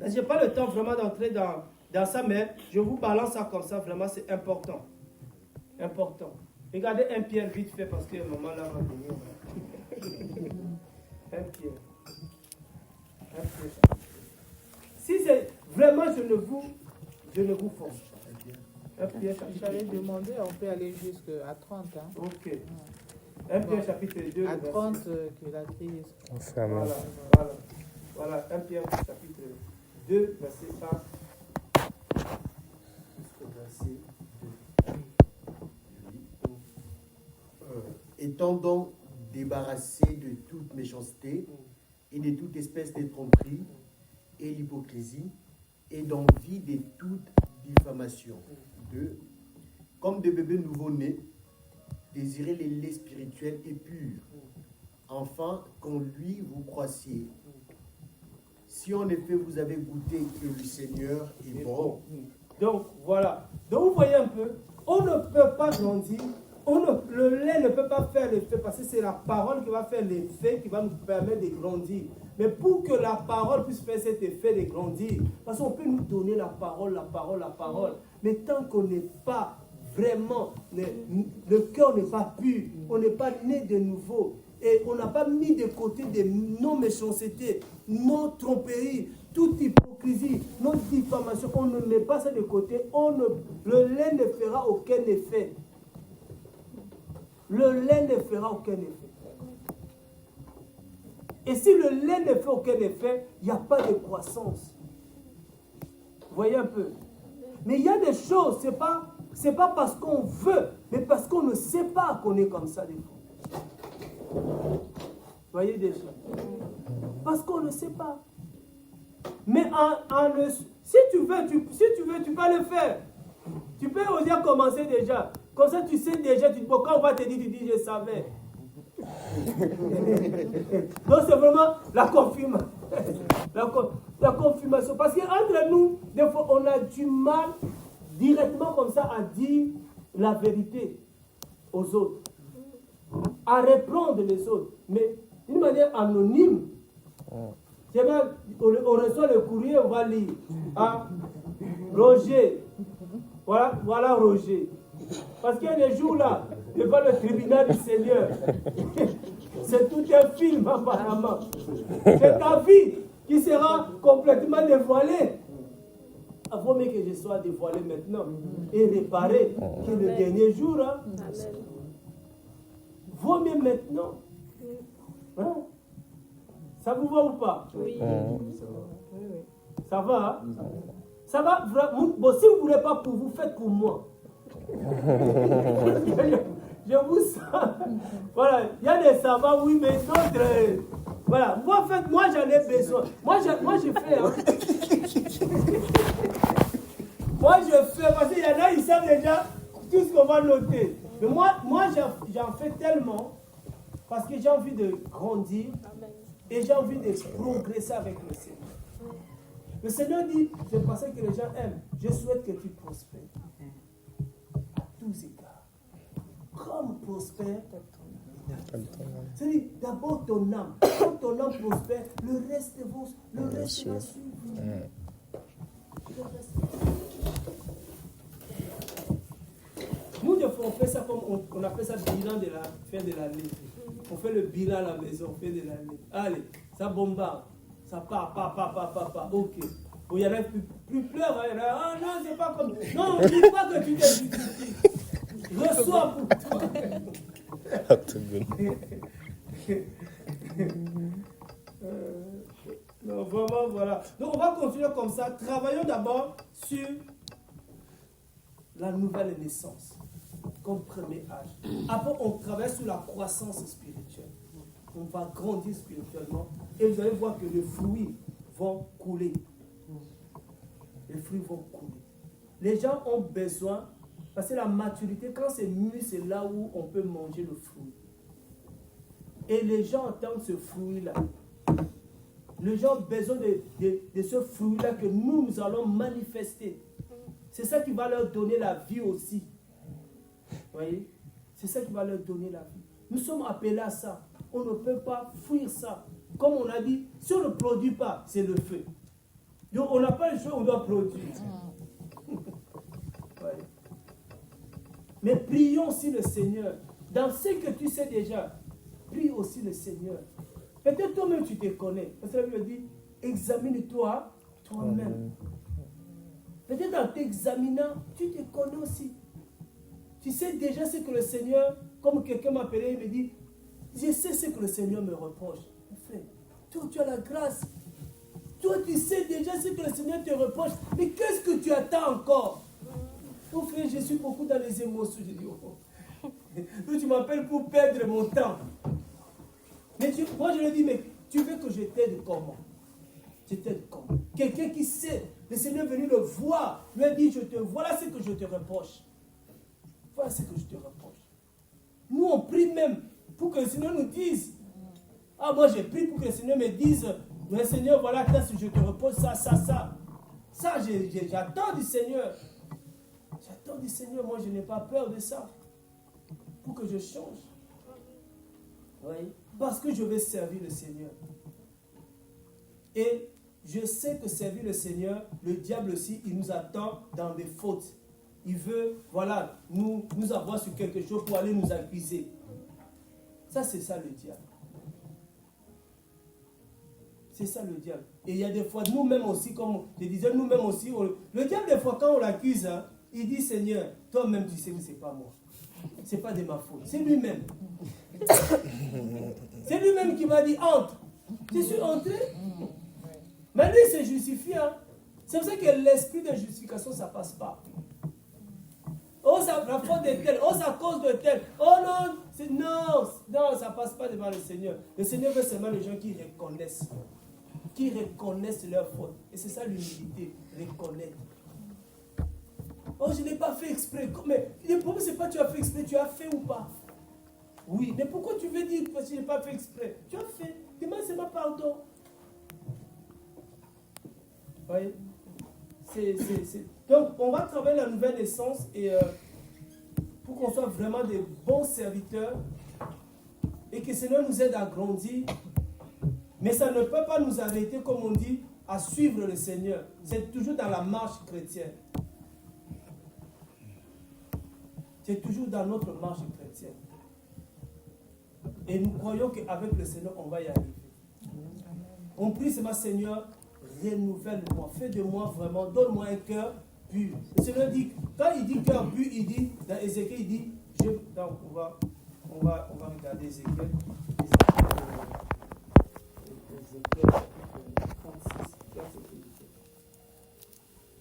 Je n'ai pas le temps vraiment d'entrer dans ça, mais je vous balance ça comme ça, vraiment c'est important. Important. Regardez 1 Pierre vite fait parce que maman là va venir. 1 Pierre. 1 Pierre. Si c'est vraiment, je ne vous force pas. 1 Pierre chapitre 2. J'avais demandé, on peut aller jusqu'à 30. Hein. Ok. 1 Pierre chapitre 2. À 30, que la crise. Voilà. 1 Pierre chapitre 2, verset 1. Jusqu'au verset 2. Étant donc débarrassé de toute méchanceté et de toute espèce de tromperie et l'hypocrisie et d'envie de toute diffamation. 2. Comme des bébés nouveau-nés, désirez les laits spirituels et purs, afin qu'en lui vous croissiez. Si en effet vous avez goûté que le Seigneur est bon. Donc voilà. Donc vous voyez un peu, on ne peut pas grandir. Le lait ne peut pas faire l'effet parce que c'est la parole qui va faire l'effet qui va nous permettre de grandir. Mais pour que la parole puisse faire cet effet de grandir, parce qu'on peut nous donner la parole. Mais tant qu'on n'est pas vraiment, le cœur n'est pas pur, on n'est pas né de nouveau, et on n'a pas mis de côté nos méchancetés, nos tromperies, toute hypocrisie, nos diffamations, on ne met pas ça de côté, le lait ne fera aucun effet. Le lait ne fera aucun effet. Et si le lait ne fait aucun effet, il n'y a pas de croissance. Vous voyez un peu. Mais il y a des choses, c'est pas parce qu'on veut, mais parce qu'on ne sait pas qu'on est comme ça des fois. Vous voyez des choses. Parce qu'on ne sait pas. Mais si tu veux, tu peux le faire. Tu peux oser commencer déjà. Comme ça, tu sais déjà, quand on va te dire, tu dis, je savais. Donc, c'est vraiment la confirmation. La confirmation. Parce qu'entre nous, des fois, on a du mal directement comme ça à dire la vérité aux autres. À reprendre les autres. Mais d'une manière anonyme. On reçoit le courrier, on va lire. Ah, Roger. Voilà Roger. Parce qu'il y a des jours là, devant le tribunal du Seigneur, c'est tout un film apparemment. C'est ta vie qui sera complètement dévoilée. Il vaut mieux que je sois dévoilé maintenant et réparé que le dernier jour. Hein. Vaut mieux maintenant. Hein? Ça vous va ou pas? Oui. Ça va? Hein? Ça va? Bon, si vous ne voulez pas pour vous, faites pour moi. Je vous sens. Voilà, il y a des savants, oui, mais d'autres. Voilà, moi, en fait, moi j'en ai besoin. Moi, je fais. Hein. Moi, je fais, parce qu'il y en a, ils savent déjà tout ce qu'on va noter. Mais moi j'en fais tellement, parce que j'ai envie de grandir et j'ai envie de progresser avec le Seigneur. Le Seigneur dit, c'est parce que les gens aiment, je souhaite que tu prospères. À tous égards. Comme prospère c'est-à-dire d'abord ton âme. Quand ton âme prospère, le reste va suivre. Nous, des fois, on fait ça comme on appelle ça bilan de la fin de l'année. On fait le bilan à la maison, on fait de l'année. Allez, ça bombarde. Ça part, ok. Bon, il y en a plus pleure. Hein, ah non, c'est pas comme. Non, ne dis pas que tu t'es justifié. Reçois pour toi. Non, vraiment, voilà. Donc, on va continuer comme ça. Travaillons d'abord sur la nouvelle naissance, comme premier âge. Après, on travaille sur la croissance spirituelle. On va grandir spirituellement et vous allez voir que les fruits vont couler. Les fruits vont couler. Les gens ont besoin, parce que la maturité, quand c'est mûr, c'est là où on peut manger le fruit. Et les gens attendent ce fruit-là. Les gens ont besoin de ce fruit-là que nous allons manifester. C'est ça qui va leur donner la vie aussi. Vous voyez? C'est ça qui va leur donner la vie. Nous sommes appelés à ça. On ne peut pas fuir ça. Comme on a dit, si on ne produit pas, c'est le feu. Donc on n'a pas le choix, on doit produire. Ouais. Mais prions aussi le Seigneur. Dans ce que tu sais déjà, prie aussi le Seigneur. Peut-être toi-même tu te connais. Parce que la Bible dit, examine-toi toi-même. Peut-être en t'examinant, tu te connais aussi. Tu sais déjà ce que le Seigneur, comme quelqu'un m'a appelé, il me dit, je sais ce que le Seigneur me reproche. Frère, toi tu as la grâce. Toi tu sais déjà ce que le Seigneur te reproche. Mais qu'est-ce que tu attends encore? Oh frère, je suis beaucoup dans les émotions. Je dis, oh. Donc tu m'appelles pour perdre mon temps. Mais moi je lui dis, mais tu veux que je t'aide comment? Je t'aide comment? Quelqu'un qui sait, le Seigneur est venu le voir, lui a dit, voilà ce que je te reproche. Voilà ce que je te reproche. Nous on prie même pour que le Seigneur nous dise. Ah, moi j'ai prié pour que le Seigneur me dise, mais Seigneur, voilà, je te reproche ça. Ça, j'attends du Seigneur. J'attends du Seigneur, moi je n'ai pas peur de ça. Pour que je change. Oui. Parce que je vais servir le Seigneur. Et je sais que servir le Seigneur, le diable aussi, il nous attend dans des fautes. Il veut, voilà, nous avoir sur quelque chose pour aller nous accuser. Ça, c'est ça le diable. C'est ça le diable. Et il y a des fois, nous-mêmes aussi, comme je disais, nous-mêmes aussi, le diable, des fois, quand on l'accuse, hein, il dit, Seigneur, toi-même, tu sais que ce n'est pas moi. Ce n'est pas de ma faute. C'est lui-même. C'est lui-même qui m'a dit, entre. Je suis entré. Mais lui, il s'est justifié. Hein. C'est pour ça que l'esprit de justification, ça ne passe pas. Oh, la faute est telle. Oh, c'est à cause de tel. Oh non, non, ça ne passe pas devant le Seigneur. Le Seigneur veut seulement les gens qui reconnaissent leur faute. Et c'est ça l'humilité, reconnaître. Oh, je n'ai pas fait exprès. Mais le problème, ce n'est pas tu as fait exprès, tu as fait ou pas. Oui, mais pourquoi tu veux dire que je n'ai pas fait exprès? Tu as fait. Demande seulement pardon. Vous voyez? Donc, on va travailler la nouvelle naissance et pour qu'on soit vraiment des bons serviteurs et que le Seigneur nous aide à grandir. Mais ça ne peut pas nous arrêter, comme on dit, à suivre le Seigneur. C'est toujours dans la marche chrétienne. C'est toujours dans notre marche chrétienne. Et nous croyons qu'avec le Seigneur, on va y arriver. On prie seulement, Seigneur, renouvelle-moi, fais de moi vraiment, donne-moi un cœur pur. Le Seigneur dit, quand il dit cœur pur, il dit, dans Ézéchiel, il dit, donc on va regarder Ézéchiel. Ézéchiel 36,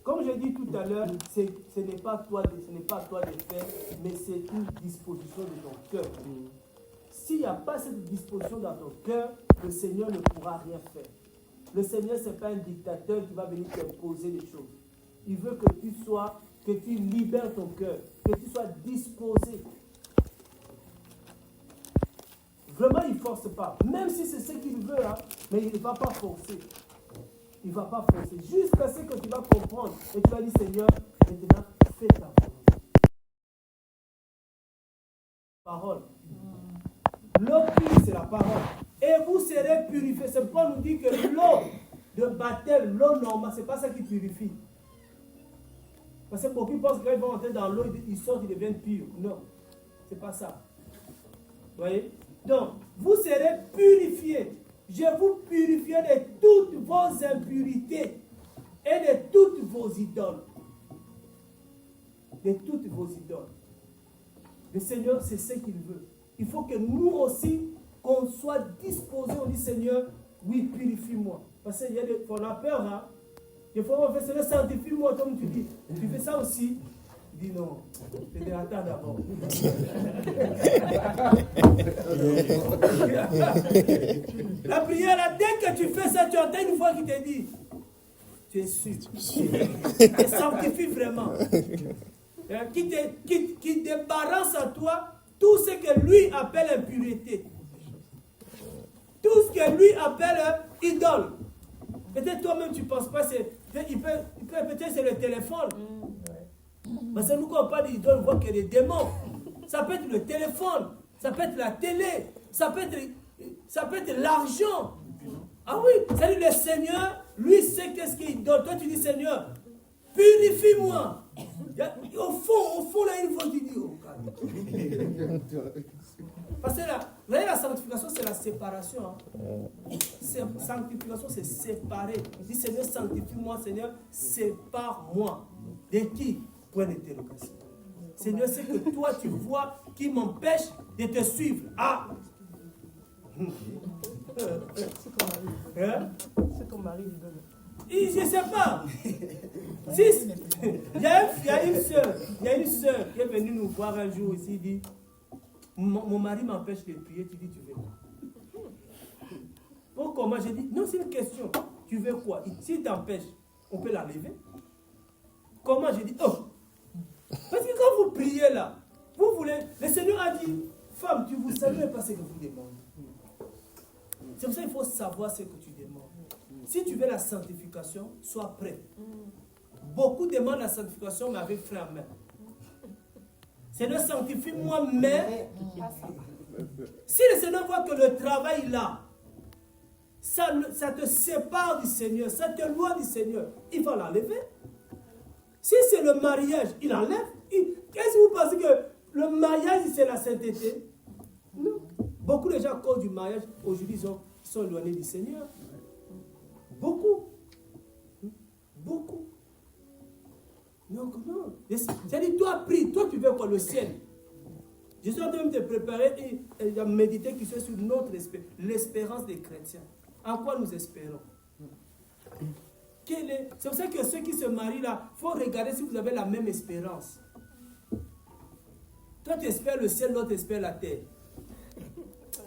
comme je dis tout à l'heure, ce n'est pas à toi de faire, mais c'est une disposition de ton cœur. S'il n'y a pas cette disposition dans ton cœur, le Seigneur ne pourra rien faire. Le Seigneur, ce n'est pas un dictateur qui va venir t'imposer des choses. Il veut que tu libères ton cœur, que tu sois disposé. Vraiment, il ne force pas. Même si c'est ce qu'il veut, hein, mais il ne va pas forcer. Il ne va pas forcer. Jusqu'à ce que tu vas comprendre. Et tu vas dire, Seigneur, maintenant, fais ta parole. L'eau pure, c'est la parole. Et vous serez purifiés. C'est Paul nous dit que l'eau de baptême, l'eau normale, ce n'est pas ça qui purifie. Parce que beaucoup pensent qu'ils vont entrer dans l'eau, ils sortent, ils deviennent purs. Non, ce n'est pas ça. Vous voyez? Donc, vous serez purifiés. Je vous purifierai de toutes vos impurités et de toutes vos idoles. De toutes vos idoles. Le Seigneur, c'est ce qu'il veut. Il faut que nous aussi, qu'on soit disposés, on dit Seigneur, oui, purifie-moi. Parce qu'il y a des, on a peur, hein. Des fois, on fait Seigneur, sanctifie-moi, comme tu dis. Tu fais ça aussi? Il dit non, c'est de attends d'abord. La prière, là, dès que tu fais ça, tu entends une voix qui te dit, tu es sûr. Tu sanctifie vraiment. Qui débarrasse à toi tout ce que lui appelle impureté. Tout ce que lui appelle idole. Peut-être toi-même tu ne penses pas, peut-être c'est le téléphone. Parce que nous quand on parle d'idole, on voit qu'il y a des démons. Ça peut être le téléphone, ça peut être la télé, ça peut être l'argent. Ah oui, c'est-à-dire le Seigneur, lui sait qu'est-ce qu'il est idole. Toi tu dis Seigneur, purifie-moi. Au fond, là, une fois tu dis, oh, calme. Parce que là, vous voyez, la sanctification, c'est la séparation. Hein. Sanctification, c'est séparer. Dis Seigneur, sanctifie-moi, Seigneur, sépare-moi. De qui? Point d'interrogation. Seigneur, c'est que toi, tu vois qui m'empêche de te suivre. Ah! C'est ton mari qui donne. Je ne sais pas. Il y a une sœur qui est venue nous voir un jour ici, dit, mon mari m'empêche de prier, tu dis, tu veux quoi? Pourquoi? Moi, j'ai dit, non, c'est une question. Tu veux quoi? S'il t'empêche, on peut la lever. Comment? J'ai dit, oh. Parce que quand vous priez là, vous voulez, le Seigneur a dit, femme, tu ne savez pas ce que vous demandez. C'est pour ça qu'il faut savoir ce que tu demandes. Si tu veux la sanctification, sois prêt. Beaucoup demandent la sanctification, mais avec frein à main. Seigneur, sanctifie-moi, mais si le Seigneur voit que le travail là, ça te sépare du Seigneur, ça te loin du Seigneur, il va l'enlever. Si c'est le mariage, il enlève. Est-ce que vous pensez que le mariage, c'est la sainteté? Non. Beaucoup de gens, à cause du mariage, aujourd'hui, ils sont éloignés du Seigneur. Beaucoup. Beaucoup. Donc, non. C'est-à-dire, toi, prie. Toi, tu veux quoi? Le ciel. Je suis en train de te préparer et de méditer qui soit sur notre espérance, l'espérance des chrétiens. En quoi nous espérons? C'est pour ça que ceux qui se marient là, il faut regarder si vous avez la même espérance. Toi, tu espères le ciel, l'autre espère la terre.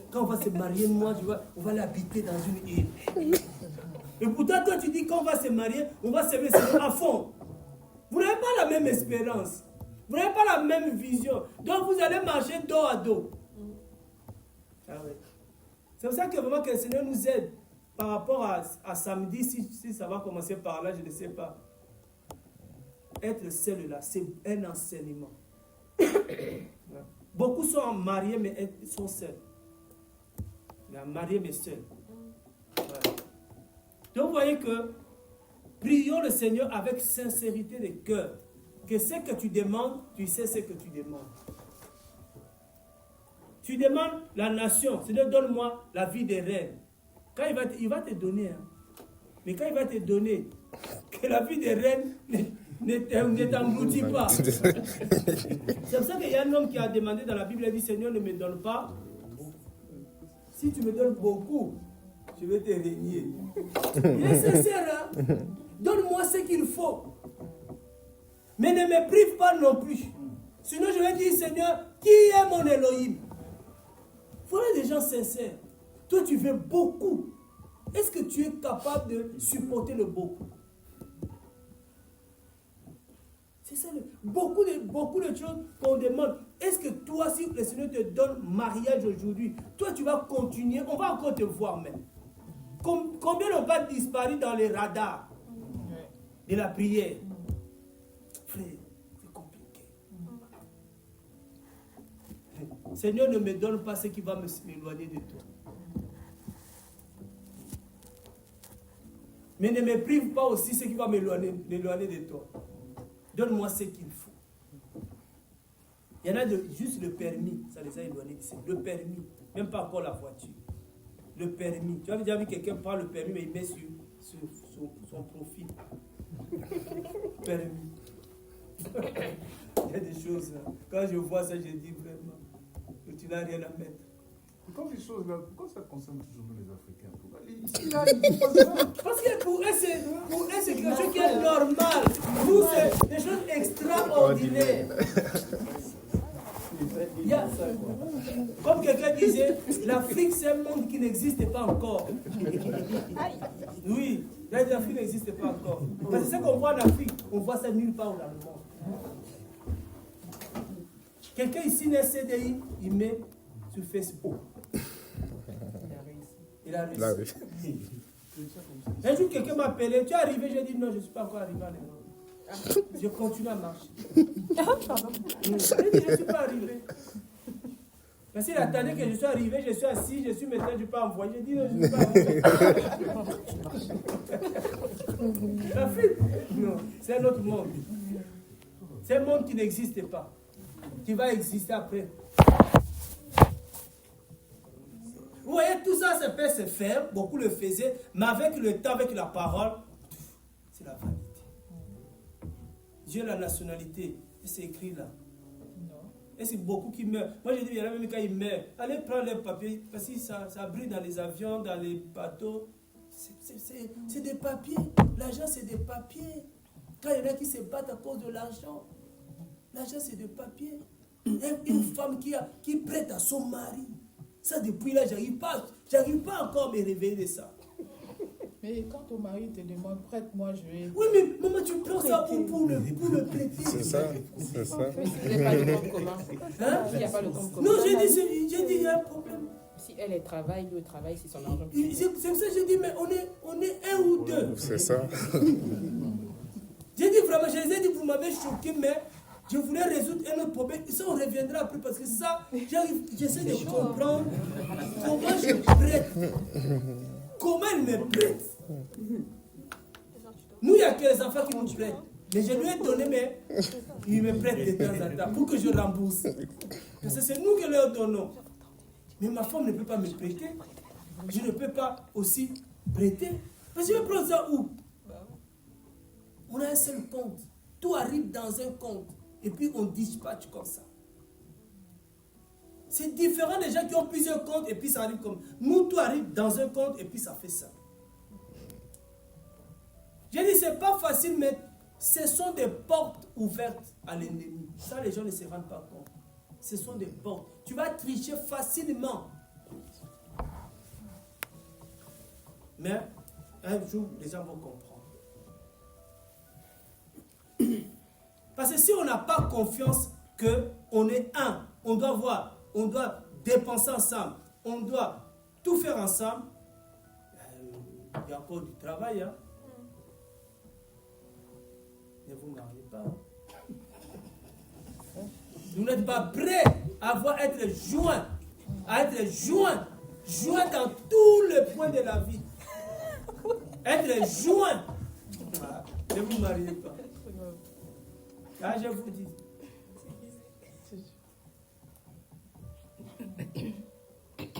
Quand on va se marier, moi, on va l'habiter dans une île. Et pourtant, toi, tu dis qu'on va se marier, on va s'aimer à fond. Vous n'avez pas la même espérance. Vous n'avez pas la même vision. Donc, vous allez marcher dos à dos. Ah ouais. C'est pour ça que vraiment que le Seigneur nous aide. Par rapport à samedi, si ça va commencer par là, je ne sais pas. Être seul là, c'est un enseignement. Beaucoup sont mariés, mais ils sont seuls. Mariés, mais seuls. Voilà. Donc, vous voyez que prions le Seigneur avec sincérité de cœur. Que ce que tu demandes, tu sais ce que tu demandes. Tu demandes la nation. Seigneur, donne-moi la vie des reines. Quand il va te donner, hein. Mais quand il va te donner, que la vie des reines ne t'engloutit pas. C'est pour ça qu'il y a un homme qui a demandé dans la Bible, il a dit, Seigneur, ne me donne pas. Si tu me donnes beaucoup, je vais te régner. Il est sincère, hein? Donne-moi ce qu'il faut. Mais ne me prive pas non plus. Sinon, je vais dire, Seigneur, qui est mon Elohim? Voilà des gens sincères. Toi, tu veux beaucoup. Est-ce que tu es capable de supporter le beaucoup? C'est ça, beaucoup de choses qu'on demande. Est-ce que toi, si le Seigneur te donne mariage aujourd'hui, toi, tu vas continuer, on va encore te voir même. Combien on va disparaître dans les radars de la prière? Frère, c'est compliqué. Seigneur, ne me donne pas ce qui va m'éloigner de toi. Mais ne me prive pas aussi ce qui va m'éloigner de toi. Donne-moi ce qu'il faut. Il y en a juste le permis, ça les a éloignés d'ici. Le permis. Même pas encore la voiture. Le permis. Tu as déjà vu quelqu'un prendre le permis, mais il met sur son profil. Permis. Il y a des choses. Quand je vois ça, je dis vraiment que tu n'as rien à mettre. Pourquoi ces choses-là, pourquoi ça concerne toujours nous les Africains? Ici, là, ils font ça. Parce que pour eux, c'est quelque chose qui est normal. Nous, c'est des choses extraordinaires. Il y a, comme quelqu'un disait, l'Afrique, c'est un monde qui n'existe pas encore. Oui, l'Afrique n'existe pas encore. Parce que ce qu'on voit en Afrique, on voit ça nulle part dans le monde. Quelqu'un ici n'est CDI, il met sur Facebook. Il a réussi. Un jour, quelqu'un m'a appelé, tu es arrivé, j'ai dit non, je ne suis pas encore arrivé à l'Europe. Je continue à marcher. Je ne suis pas arrivé. Parce qu'il attendait que je sois arrivé, je suis assis, je suis maintenant, je ne peux pas envoyer. J'ai dit non, je ne suis pas arrivé. L'Afrique, non, c'est un autre monde. C'est un monde qui n'existe pas, qui va exister après. Vous voyez, tout ça, ça peut se faire, beaucoup le faisaient, mais avec le temps, avec la parole, c'est la vanité. Dieu la nationalité, et c'est écrit là. Et c'est beaucoup qui meurent. Moi, je dis, il y en a même quand ils meurent, allez prendre les papiers, parce que ça brille dans les avions, dans les bateaux. C'est des papiers. L'argent, c'est des papiers. Quand il y en a qui se battent à cause de l'argent, l'argent, c'est des papiers. Une femme qui prête à son mari. Ça, depuis là, j'arrive pas encore à me réveiller de ça. Mais quand ton mari te demande, prête-moi, je vais... Oui, mais maman, tu prends ça pour le prêter. C'est ça, c'est ça. Il n'y a pas le compte commun. Hein? Il n'y a pas le compte commun. Non, j'ai dit, il y a un problème. Si elle travaille, lui travaille, c'est son argent. C'est pour ça que j'ai dit, mais on est un ou deux. C'est ça. J'ai dit vraiment, je les ai dit, vous m'avez choqué, mais je voulais résoudre un autre problème. Ça, on reviendra après parce que ça, j'essaie de comprendre comment je prête. Comment elle me prête. Nous, il n'y a que les enfants qui nous prêtent. Mais je lui ai donné, mais il me prête de temps en temps pour que je rembourse. Parce que c'est nous qui leur donnons. Mais ma femme ne peut pas me prêter. Je ne peux pas aussi prêter. Parce que je vais prendre ça où? On a un seul compte. Tout arrive dans un compte. Et puis on dispatche comme ça. C'est différent des gens qui ont plusieurs comptes et puis ça arrive comme... Nous, tout arrive dans un compte et puis ça fait ça. J'ai dit, c'est pas facile, mais ce sont des portes ouvertes à l'ennemi. Ça, les gens ne se rendent pas compte. Ce sont des portes. Tu vas tricher facilement. Mais un jour, les gens vont comprendre. Parce que si on n'a pas confiance qu'on est un, on doit voir, on doit dépenser ensemble, on doit tout faire ensemble, il y a encore du travail. Hein? Ne vous mariez pas. Vous n'êtes pas prêts à être joints, joints dans tous les points de la vie. Être joints. Ne vous mariez pas. Ah, je vous dis.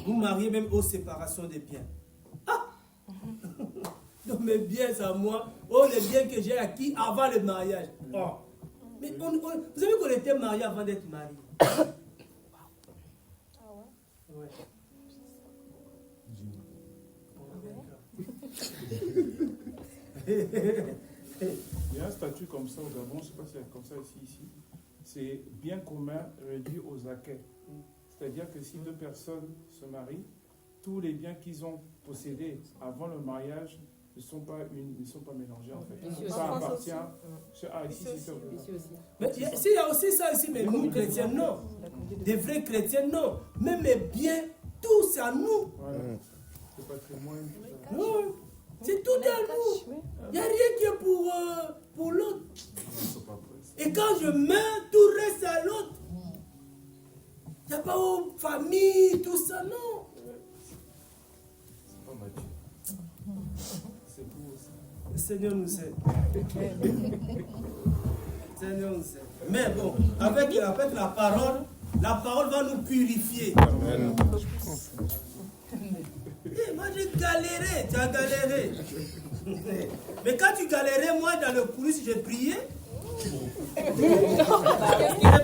Vous mariez même aux séparations des biens. Ah! Donc mes biens, c'est à moi. Oh, les biens que j'ai acquis avant le mariage. Oh. Mais vous savez qu'on était mariés avant d'être mariés. Ah ouais? Il y a un statut comme ça au Gabon, je ne sais pas si c'est comme ça ici. C'est bien commun réduit aux acquets. C'est-à-dire que si deux personnes se marient, tous les biens qu'ils ont possédés avant le mariage ne sont pas mélangés en fait. Ici Ça aussi. appartient. Ici Ici aussi. Mais il y a aussi ça ici, mais nous chrétiens, non. Des vrais chrétiens, non. Même mes biens, tout c'est à nous. Voilà. Le patrimoine. Non. C'est tout à nous. Il n'y a rien qui est pour l'autre. Et quand je meurs, tout reste à l'autre. Il n'y a pas aux familles, tout ça, non. C'est pas Mathieu. C'est vous aussi. Le Seigneur nous aide. Le Seigneur nous aide. Mais bon, avec la parole, La parole va nous purifier. Moi j'ai galéré, tu as galéré. Mais quand tu galérais, moi dans le coulisses, j'ai prié. J'ai